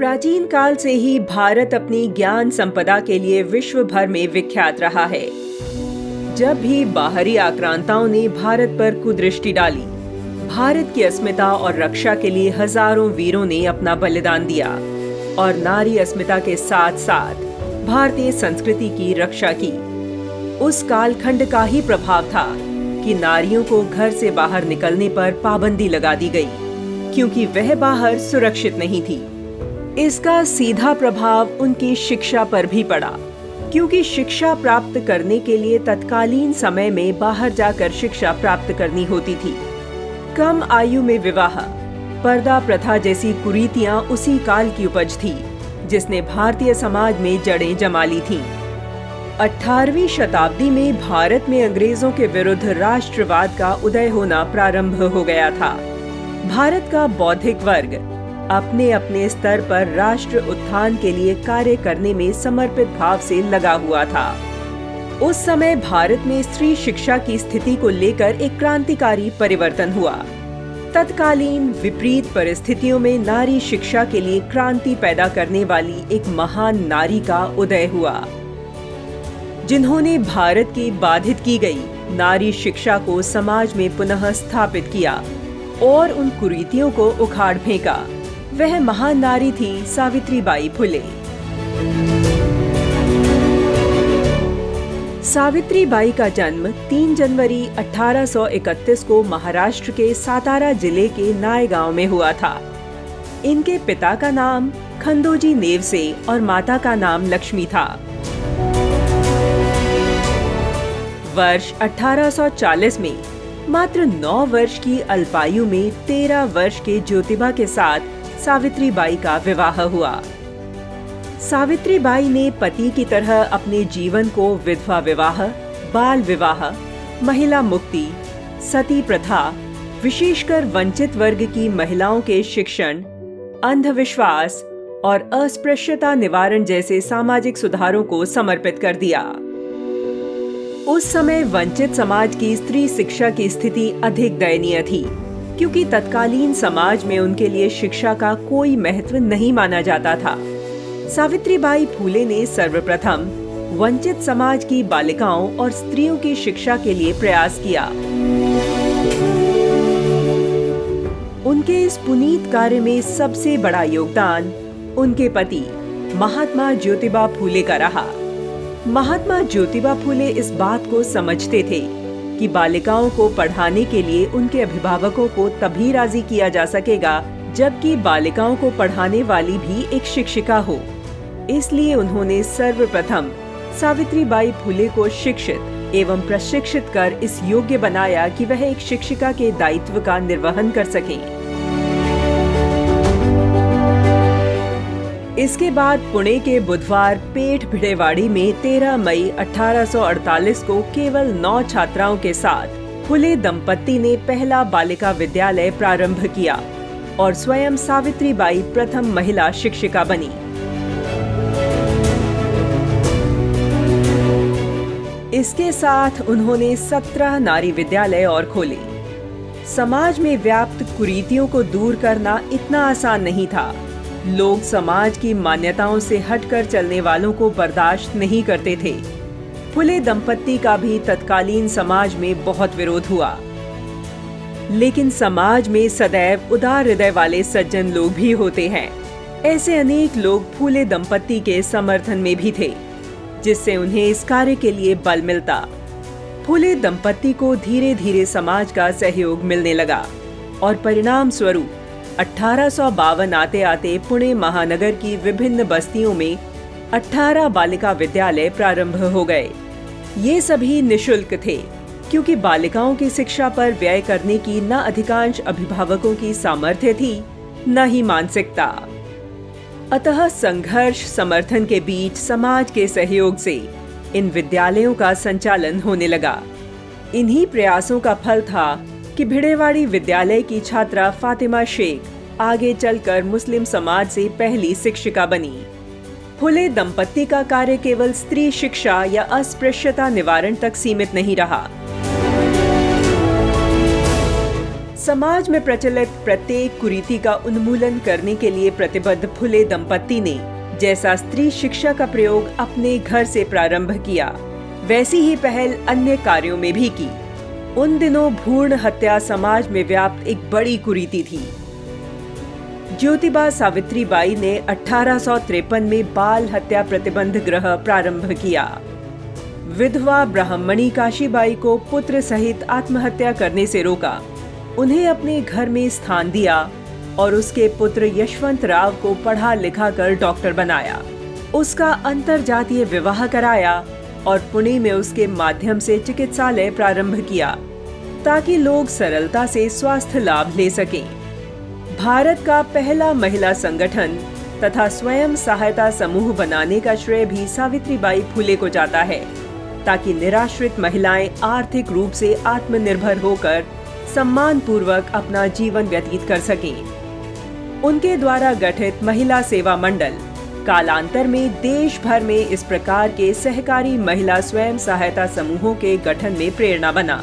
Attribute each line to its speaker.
Speaker 1: प्राचीन काल से ही भारत अपनी ज्ञान संपदा के लिए विश्व भर में विख्यात रहा है। जब भी बाहरी आक्रांताओं ने भारत पर कुदृष्टि डाली, भारत की अस्मिता और रक्षा के लिए हजारों वीरों ने अपना बलिदान दिया और नारी अस्मिता के साथ साथ भारतीय संस्कृति की रक्षा की। उस कालखंड का ही प्रभाव था कि नारियों को घर से बाहर निकलने पर पाबंदी लगा दी गई, क्योंकि वह बाहर सुरक्षित नहीं थी। इसका सीधा प्रभाव उनकी शिक्षा पर भी पड़ा, क्योंकि शिक्षा प्राप्त करने के लिए तत्कालीन समय में बाहर जाकर शिक्षा प्राप्त करनी होती थी। कम आयु में विवाह, पर्दा प्रथा जैसी कुरीतियां उसी काल की उपज थी, जिसने भारतीय समाज में जड़ें जमा ली थीं। 18वीं शताब्दी में भारत में अंग्रेजों के विरुद्ध राष्ट्रवाद का उदय होना प्रारंभ हो गया था। भारत का बौद्धिक वर्ग अपने अपने स्तर पर राष्ट्र उत्थान के लिए कार्य करने में समर्पित भाव से लगा हुआ था। उस समय भारत में स्त्री शिक्षा की स्थिति को लेकर एक क्रांतिकारी परिवर्तन हुआ। तत्कालीन विपरीत परिस्थितियों में नारी शिक्षा के लिए क्रांति पैदा करने वाली एक महान नारी का उदय हुआ, जिन्होंने भारत की बाधित की गई नारी शिक्षा को समाज में पुनः स्थापित किया और उन कुरीतियों को उखाड़ फेंका। वह महान नारी थी सावित्रीबाई फुले। सावित्रीबाई का जन्म 3 जनवरी 1831 को महाराष्ट्र के सातारा जिले के नायगांव में हुआ था। इनके पिता का नाम खंडोजी नेवसे और माता का नाम लक्ष्मी था। वर्ष 1840 में मात्र 9 वर्ष की अल्पायु में 13 वर्ष के ज्योतिबा के साथ सावित्रीबाई का विवाह हुआ। सावित्रीबाई ने पति की तरह अपने जीवन को विधवा विवाह, बाल विवाह, महिला मुक्ति, सती प्रथा, विशेषकर वंचित वर्ग की महिलाओं के शिक्षण, अंधविश्वास और अस्पृश्यता निवारण जैसे सामाजिक सुधारों को समर्पित कर दिया। उस समय वंचित समाज की स्त्री शिक्षा की स्थिति अधिक दयनीय थी, क्योंकि तत्कालीन समाज में उनके लिए शिक्षा का कोई महत्व नहीं माना जाता था। सावित्रीबाई फुले ने सर्वप्रथम वंचित समाज की बालिकाओं और स्त्रियों की शिक्षा के लिए प्रयास किया। उनके इस पुनीत कार्य में सबसे बड़ा योगदान उनके पति महात्मा ज्योतिबा फुले का रहा। महात्मा ज्योतिबा फुले इस बात को समझते थे कि बालिकाओं को पढ़ाने के लिए उनके अभिभावकों को तभी राजी किया जा सकेगा जबकि बालिकाओं को पढ़ाने वाली भी एक शिक्षिका हो। इसलिए उन्होंने सर्वप्रथम सावित्रीबाई फुले को शिक्षित एवं प्रशिक्षित कर इस योग्य बनाया कि वह एक शिक्षिका के दायित्व का निर्वहन कर सकें। इसके बाद पुणे के बुधवार पेठ भिड़ेवाड़ी में 13 मई 1848 को केवल 9 छात्राओं के साथ फुले दंपत्ति ने पहला बालिका विद्यालय प्रारंभ किया और स्वयं सावित्रीबाई प्रथम महिला शिक्षिका बनी। इसके साथ उन्होंने 17 नारी विद्यालय और खोले। समाज में व्याप्त कुरीतियों को दूर करना इतना आसान नहीं था। लोग समाज की मान्यताओं से हटकर चलने वालों को बर्दाश्त नहीं करते थे। फुले दंपत्ति का भी तत्कालीन समाज में बहुत विरोध हुआ, लेकिन समाज में सदैव उदार हृदय वाले सज्जन लोग भी होते हैं। ऐसे अनेक लोग फुले दंपत्ति के समर्थन में भी थे, जिससे उन्हें इस कार्य के लिए बल मिलता। फुले दंपत्ति को धीरे धीरे समाज का सहयोग मिलने लगा और परिणाम स्वरूप 1852 आते आते पुणे महानगर की विभिन्न बस्तियों में 18 बालिका विद्यालय प्रारंभ हो गए। ये सभी निःशुल्क थे, क्योंकि बालिकाओं की शिक्षा पर व्यय करने की न अधिकांश अभिभावकों की सामर्थ्य थी, न ही मानसिकता। अतः संघर्ष समर्थन के बीच समाज के सहयोग से इन विद्यालयों का संचालन होने लगा। इन्हीं प्रयासों का फल था कि भिड़ेवाड़ी विद्यालय की छात्रा फातिमा शेख आगे चलकर मुस्लिम समाज से पहली शिक्षिका बनी। फुले दंपत्ति का कार्य केवल स्त्री शिक्षा या अस्पृश्यता निवारण तक सीमित नहीं रहा। समाज में प्रचलित प्रत्येक कुरीति का उन्मूलन करने के लिए प्रतिबद्ध फुले दंपत्ति ने जैसा स्त्री शिक्षा का प्रयोग अपने घर से प्रारंभ किया, वैसी ही पहल अन्य कार्यों में भी की। उन दिनों भ्रूण हत्या समाज में व्याप्त एक बड़ी कुरीति थी। ज्योतिबा सावित्रीबाई ने 1853 में बाल हत्या प्रतिबंध गृह प्रारंभ किया। विधवा ब्राह्मणी काशीबाई को पुत्र सहित आत्महत्या करने से रोका, उन्हें अपने घर में स्थान दिया और उसके पुत्र यशवंत राव को पढ़ा लिखा कर डॉक्टर बनाया। उसका अंतरजातीय विवाह कराया और पुणे में उसके माध्यम से चिकित्सालय प्रारंभ किया ताकि लोग सरलता से स्वास्थ्य लाभ ले सकें। भारत का पहला महिला संगठन तथा स्वयं सहायता समूह बनाने का श्रेय भी सावित्रीबाई फुले को जाता है ताकि निराश्रित महिलाएं आर्थिक रूप से आत्मनिर्भर होकर सम्मान पूर्वक अपना जीवन व्यतीत कर सकें। उनके द्वारा गठित महिला सेवा मंडल कालांतर में देश भर में इस प्रकार के सहकारी महिला स्वयं सहायता समूहों के गठन में प्रेरणा बना।